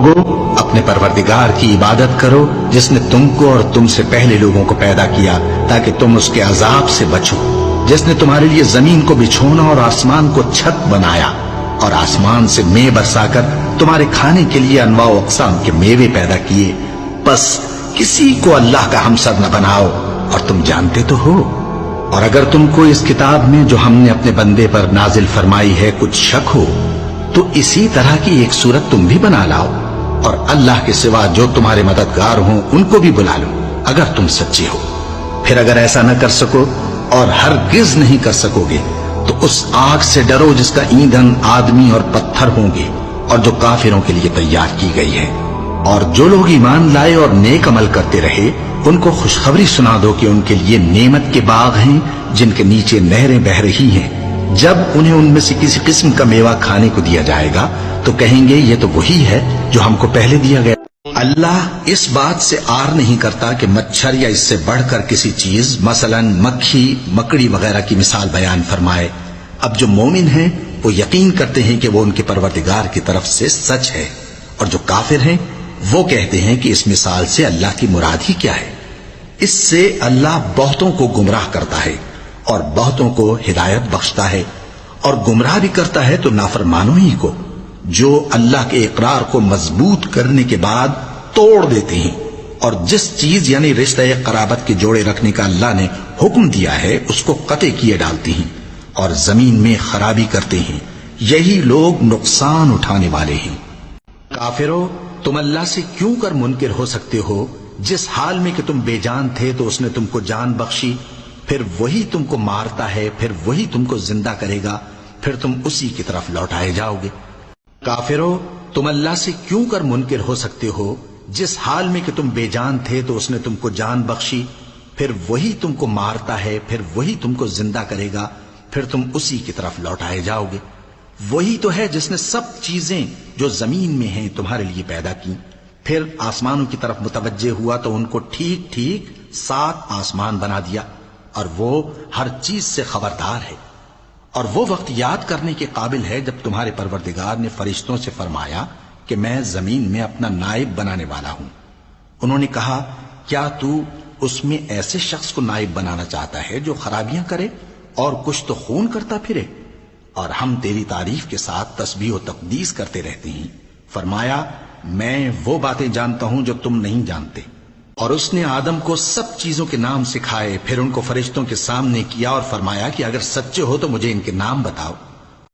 लोगों, अपने परवरदिगार की इबादत करो जिसने तुमको और तुमसे पहले लोगों को पैदा किया ताकि तुम उसके अजाब से बचो, जिसने तुम्हारे लिए जमीन को बिछोना और आसमान को छत बनाया और आसमान से मेंह बरसाकर तुम्हारे खाने के लिए अनवा अक़साम के मेवे पैदा किए। बस किसी को अल्लाह का हमसर न बनाओ, और तुम जानते तो हो। और अगर तुमको इस किताब में जो हमने अपने बंदे पर नाजिल फरमाई है कुछ शक हो, तो इसी तरह की एक सूरत तुम भी बना लाओ, और अल्लाह के सिवा जो तुम्हारे मददगार हों उनको भी बुला लो, अगर तुम सच्चे हो। फिर अगर ऐसा न कर सको और हरगिज नहीं कर सकोगे, तो उस आग से डरो जिसका ईंधन आदमी और पत्थर होंगे और जो काफिरों के लिए तैयार की गई है। और जो लोग ईमान लाए और नेक अमल करते रहे, उनको खुशखबरी सुना दो कि उनके लिए नेमत के बाग हैं जिनके नीचे नहरें बह रही हैं। जब उन्हें उनमें से किसी किस्म का मेवा खाने को दिया जाएगा तो कहेंगे ये तो वही है जो हमको पहले दिया गया। अल्लाह इस बात से आर नहीं करता कि मच्छर या इससे बढ़कर किसी चीज मसलन मक्खी मकड़ी वगैरह की मिसाल बयान फरमाए। अब जो मोमिन हैं वो यकीन करते हैं कि वो उनके परवरदिगार की तरफ से सच है, और जो काफिर हैं वो कहते हैं कि इस मिसाल से अल्लाह की मुराद ही क्या है। इससे अल्लाह बहुतों को गुमराह करता है और बहुतों को हिदायत बख्शता है, और गुमराह भी करता है तो नाफरमानों ही को, जो अल्लाह के इकरार को मजबूत करने के बाद तोड़ देते हैं, और जिस चीज यानी रिश्ते कराबत के जोड़े रखने का अल्लाह ने हुक्म दिया है उसको कते किए डालती हैं और जमीन में खराबी करते हैं। यही लोग नुकसान उठाने वाले हैं। काफिरों, तुम अल्लाह से क्यों कर मुनकिर हो सकते हो? जिस हाल में कि तुम बेजान थे तो उसने तुमको जान बख्शी, फिर वही तुमको मारता है, फिर वही तुमको जिंदा करेगा, फिर तुम उसी की तरफ लौटाए जाओगे। काफिरों, तुम अल्लाह से क्यों कर मुनकिर हो सकते हो? जिस हाल में कि तुम बेजान थे तो उसने तुमको जान बख्शी, फिर वही तुमको मारता है, फिर वही तुमको जिंदा करेगा, फिर तुम उसी की तरफ लौटाए जाओगे। वही तो है जिसने सब चीजें जो जमीन में हैं तुम्हारे लिए पैदा की, फिर आसमानों की तरफ मुतवज्जे हुआ तो उनको ठीक ठीक 7 आसमान बना दिया, और वो हर चीज से खबरदार है। और वो वक्त याद करने के काबिल है जब तुम्हारे परवरदिगार ने फरिश्तों से फरमाया कि मैं जमीन में अपना नाइब बनाने वाला हूं। उन्होंने कहा, क्या तू उसमें ऐसे शख्स को नाइब बनाना चाहता है जो खराबियां करे और कुछ तो खून करता फिरे? और हम तेरी तारीफ के साथ तस्बीह और तकदीस करते रहते हैं। फरमाया, मैं वो बातें जानता हूं जो तुम नहीं जानते। और उसने आदम को सब चीजों के नाम सिखाए, फिर उनको फरिश्तों के सामने किया और फरमाया कि अगर सच्चे हो तो मुझे इनके नाम बताओ।